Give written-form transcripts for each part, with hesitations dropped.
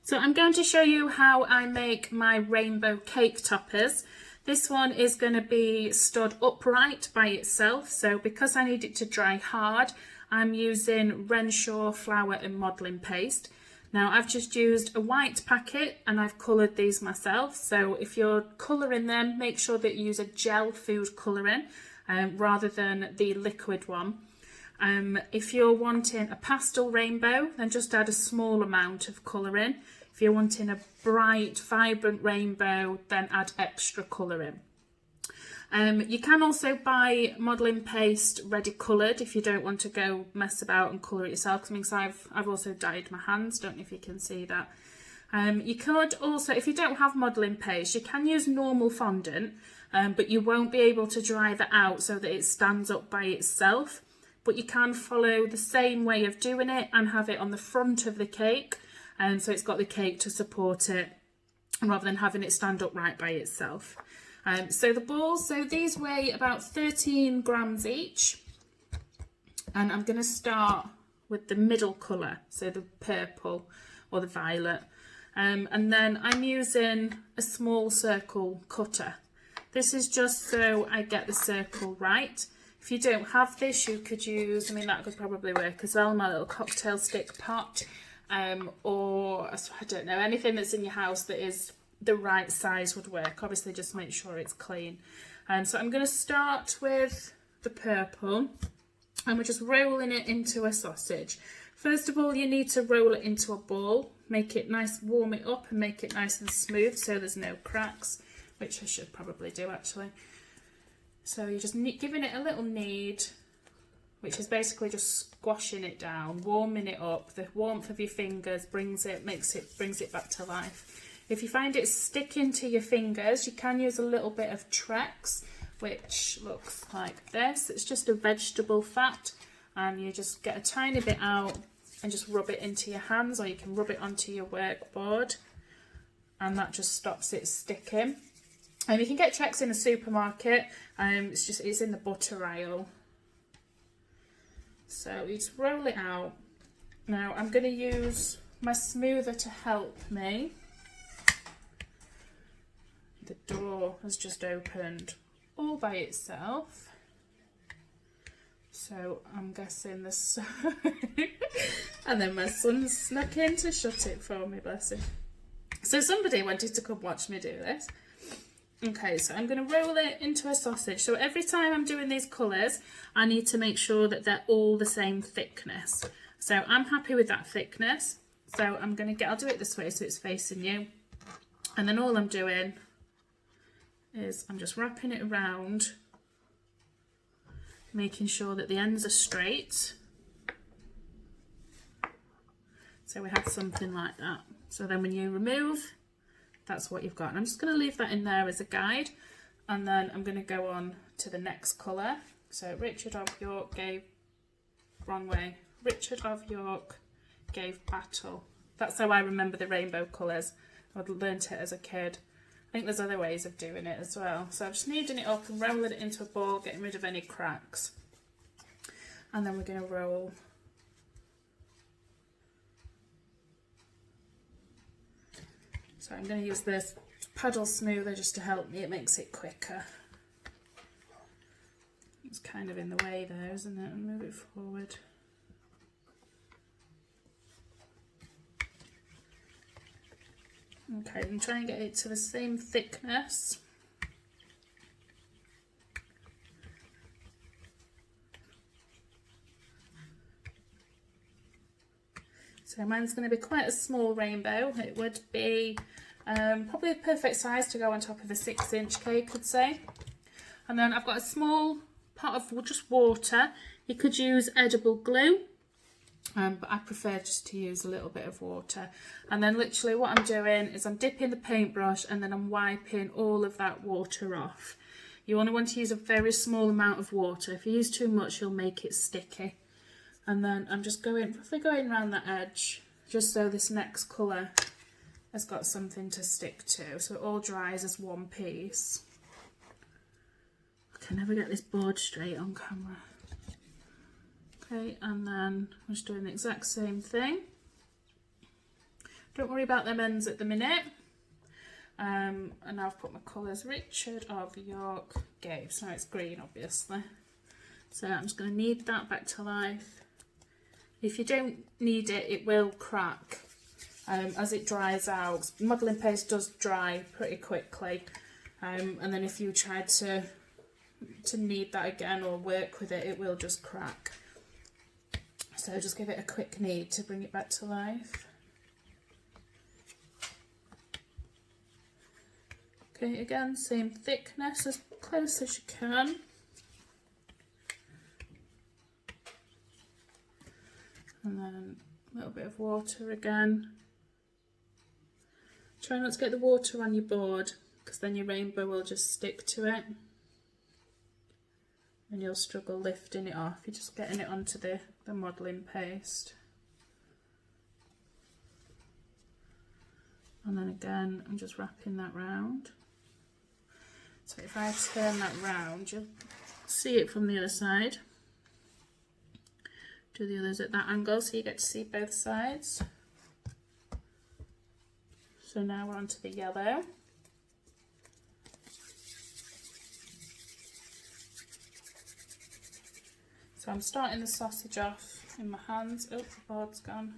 So I'm going to show you how I make my rainbow cake toppers. This one is going to be stood upright by itself, so because I need it to dry hard, I'm using Renshaw flour and modelling paste. Now I've just used a white packet and I've coloured these myself, so if you're colouring them, make sure that you use a gel food colouring rather than the liquid one. If you're wanting a pastel rainbow, then just add a small amount of colouring. If you're wanting a bright, vibrant rainbow, then add extra colouring. You can also buy modelling paste ready coloured if you don't want to go mess about and colour it yourself. Because I've also dyed my hands, don't know if you can see that. You could also, if you don't have modelling paste, you can use normal fondant, but you won't be able to dry that out so that it stands up by itself. But you can follow the same way of doing it and have it on the front of the cake, so it's got the cake to support it rather than having it stand upright by itself. So the balls, so these weigh about 13 grams each, and I'm going to start with the middle colour, so the purple or the violet, and then I'm using a small circle cutter. This is just so I get the circle right. If you don't have this, you could use, I mean that could probably work as well, my little cocktail stick pot, or I don't know, anything that's in your house that is the right size would work. Obviously just make sure it's clean. So I'm going to start with the purple and we're just rolling it into a sausage. First of all, you need to roll it into a ball, make it nice, warm it up and make it nice and smooth so there's no cracks, which I should probably do actually. So you're just giving it a little knead, which is basically just squashing it down, warming it up. The warmth of your fingers brings it back to life. If you find it sticking to your fingers, you can use a little bit of Trex, which looks like this. It's just a vegetable fat, and you just get a tiny bit out and just rub it into your hands, or you can rub it onto your workboard, and that just stops it sticking. And you can get Trex in a supermarket. It's in the butter aisle. So you just roll it out. Now I'm going to use my smoother to help me. The door has just opened all by itself. So I'm guessing this. And then my son snuck in to shut it for me, bless him. So somebody wanted to come watch me do this. Okay, so I'm going to roll it into a sausage. So every time I'm doing these colours, I need to make sure that they're all the same thickness. So I'm happy with that thickness. So I'll do it this way so it's facing you. And then all I'm doing is I'm just wrapping it around, making sure that the ends are straight. So we have something like that. So then when you remove, that's what you've got. And I'm just going to leave that in there as a guide, and then I'm going to go on to the next colour. So Richard of York gave, wrong way, Richard of York gave battle. That's how I remember the rainbow colours. I'd learnt it as a kid. I think there's other ways of doing it as well. So I'm just kneading it up and rolling it into a ball, getting rid of any cracks. And then we're going to roll. So I'm going to use this paddle smoother just to help me, it makes it quicker. It's kind of in the way there, isn't it? I'll move it forward. Okay, and try and get it to the same thickness. So mine's going to be quite a small rainbow. It would be probably the perfect size to go on top of a 6-inch cake, I'd say. And then I've got a small pot of just water. You could use edible glue, but I prefer just to use a little bit of water. And then literally what I'm doing is I'm dipping the paintbrush and then I'm wiping all of that water off. You only want to use a very small amount of water. If you use too much, you'll make it sticky. And then I'm just roughly going around the edge, just so this next colour has got something to stick to, so it all dries as one piece. I can never get this board straight on camera. Okay, and then I'm just doing the exact same thing. Don't worry about them ends at the minute. And I've put my colours. Richard of York gave, so it's green obviously. So I'm just going to knead that back to life. If you don't knead it, it will crack as it dries out. Modelling paste does dry pretty quickly, and then if you try to knead that again or work with it, it will just crack. So just give it a quick knead to bring it back to life. Okay, again, same thickness, as close as you can. And then a little bit of water again. Try not to get the water on your board, because then your rainbow will just stick to it. And you'll struggle lifting it off. You're just getting it onto the modelling paste. And then again, I'm just wrapping that round. So if I turn that round, you'll see it from the other side. Do the others at that angle so you get to see both sides. So now we're on to the yellow. So I'm starting the sausage off in my hands. Oh, the board's gone.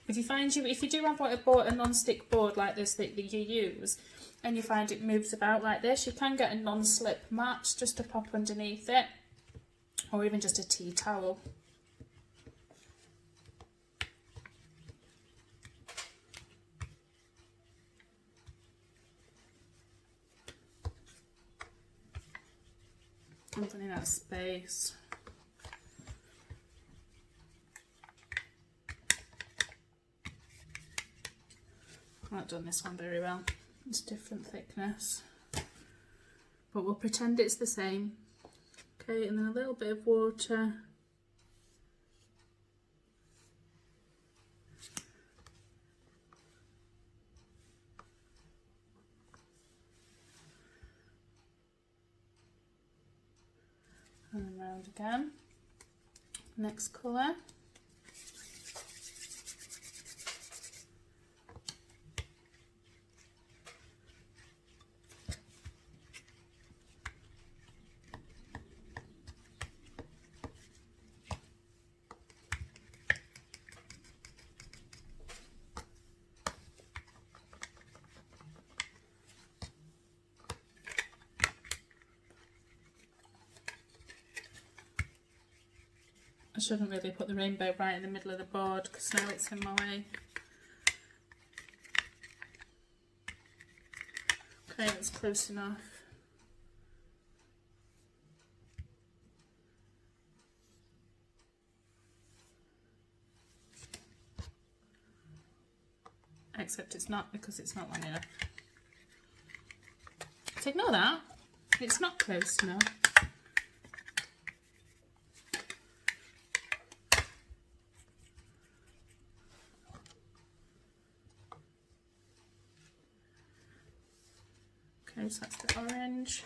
If you do have a non-stick board like this that you use, and you find it moves about like this, you can get a non-slip mat just to pop underneath it, or even just a tea towel. I'm running out of space. I've not done this one very well. It's different thickness, but we'll pretend it's the same. Okay, and then a little bit of water. And then round again. Next colour. I shouldn't really put the rainbow right in the middle of the board because now it's in my way. Okay, that's close enough. Except it's not, because it's not long enough. So ignore that, it's not close enough. Okay, so that's the orange.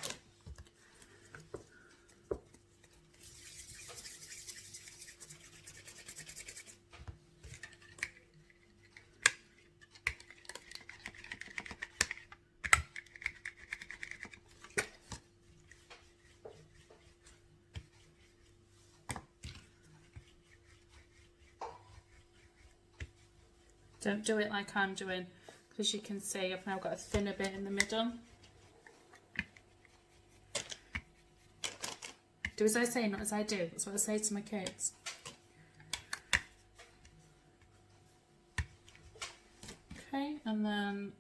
Don't do it like I'm doing, because you can see I've now got a thinner bit in the middle. Do as I say, not as I do. That's what I say to my kids. Okay, and then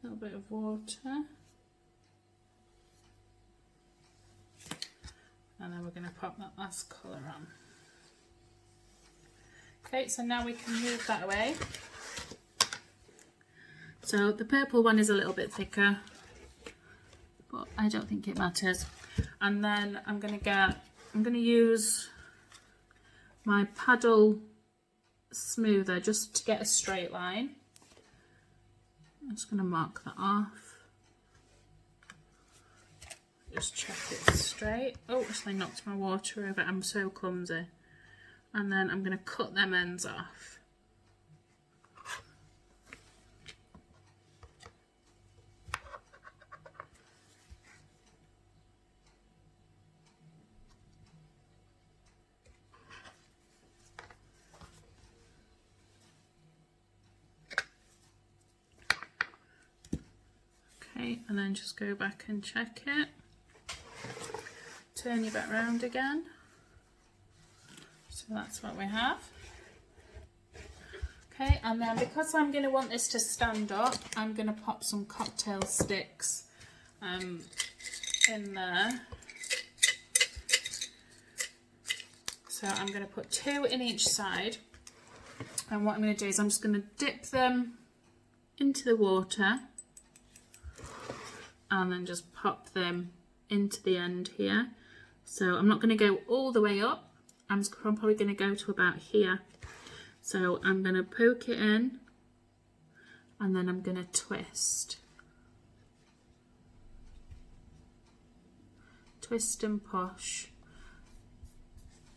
a little bit of water. And then we're going to pop that last colour on. Okay, so now we can move that away. So the purple one is a little bit thicker, but I don't think it matters. And then I'm going to use my paddle smoother just to get a straight line. I'm just going to mark that off. Just check it's straight. Oh, actually knocked my water over. I'm so clumsy. And then I'm going to cut them ends off. Okay, and then just go back and check it. Turn you back round again. So that's what we have. Okay, and then because I'm going to want this to stand up, I'm going to pop some cocktail sticks in there. So I'm going to put 2 in each side. And what I'm going to do is I'm just going to dip them into the water and then just pop them into the end here. So I'm not going to go all the way up. I'm probably going to go to about here. So I'm going to poke it in and then I'm going to twist. Twist and push.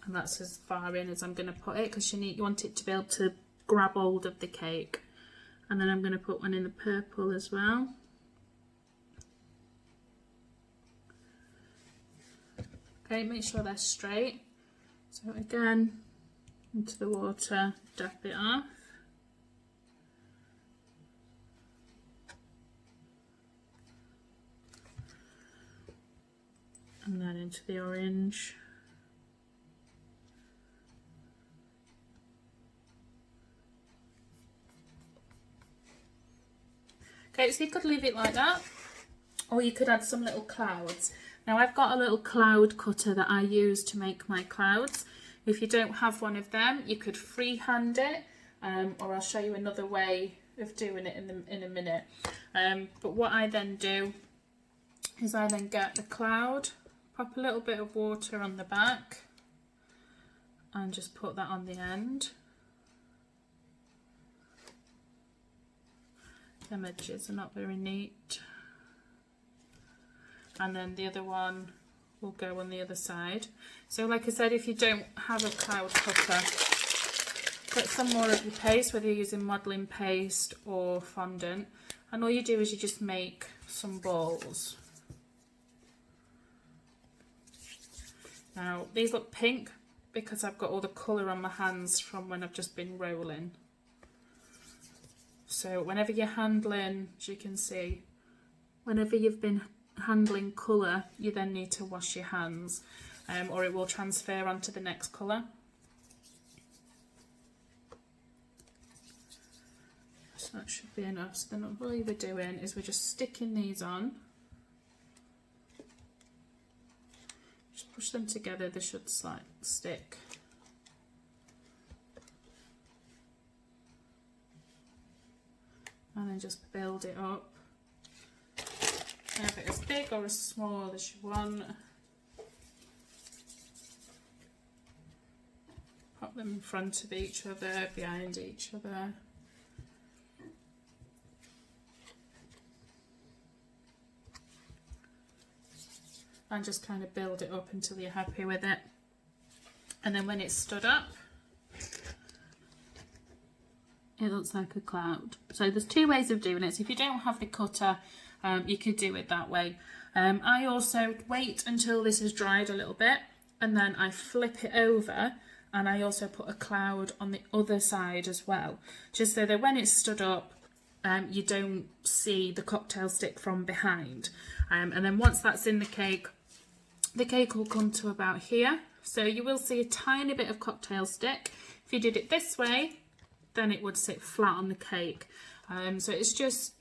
And that's as far in as I'm going to put it because you want it to be able to grab hold of the cake. And then I'm going to put one in the purple as well. Okay, make sure they're straight. So again, into the water, dab it off. And then into the orange. Okay, so you could leave it like that, or you could add some little clouds. Now I've got a little cloud cutter that I use to make my clouds. If you don't have one of them, you could freehand it, or I'll show you another way of doing it in a minute. But what I then do is I then get the cloud, pop a little bit of water on the back, and just put that on the end. The edges are not very neat. And then the other one will go on the other side. So like I said, if you don't have a cloud cutter, get some more of your paste, whether you're using modelling paste or fondant, and all you do is you just make some balls. Now these look pink because I've got all the colour on my hands from when I've just been rolling. So whenever you're handling, as you can see, whenever you've been handling colour, you then need to wash your hands, or it will transfer onto the next colour. So that should be enough. So then all we're doing is we're just sticking these on. Just push them together, they should stick. And then just build it up. Have it as big or as small as you want. Pop them in front of each other, behind each other. And just kind of build it up until you're happy with it. And then when it's stood up, it looks like a cloud. So there's 2 ways of doing it. So if you don't have the cutter, you could do it that way. I also wait until this is dried a little bit and then I flip it over, and I also put a cloud on the other side as well, just so that when it's stood up, you don't see the cocktail stick from behind. And then once that's in the cake will come to about here. So you will see a tiny bit of cocktail stick. If you did it this way, then it would sit flat on the cake. So it's just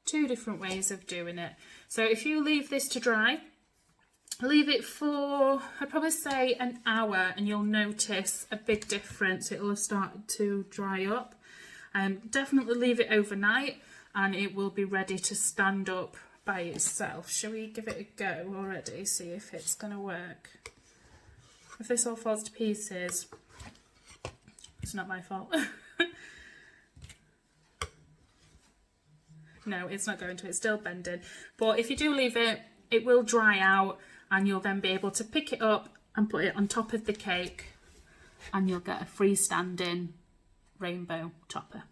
2 different ways of doing it. So if you leave this to dry, leave it for, I'd probably say an hour, and you'll notice a big difference. It will have started to dry up. Definitely leave it overnight and it will be ready to stand up by itself. Shall we give it a go already, see if it's going to work? If this all falls to pieces, it's not my fault. No, it's not going to, it's still bending. But if you do leave it, it will dry out, and you'll then be able to pick it up and put it on top of the cake, and you'll get a freestanding rainbow topper.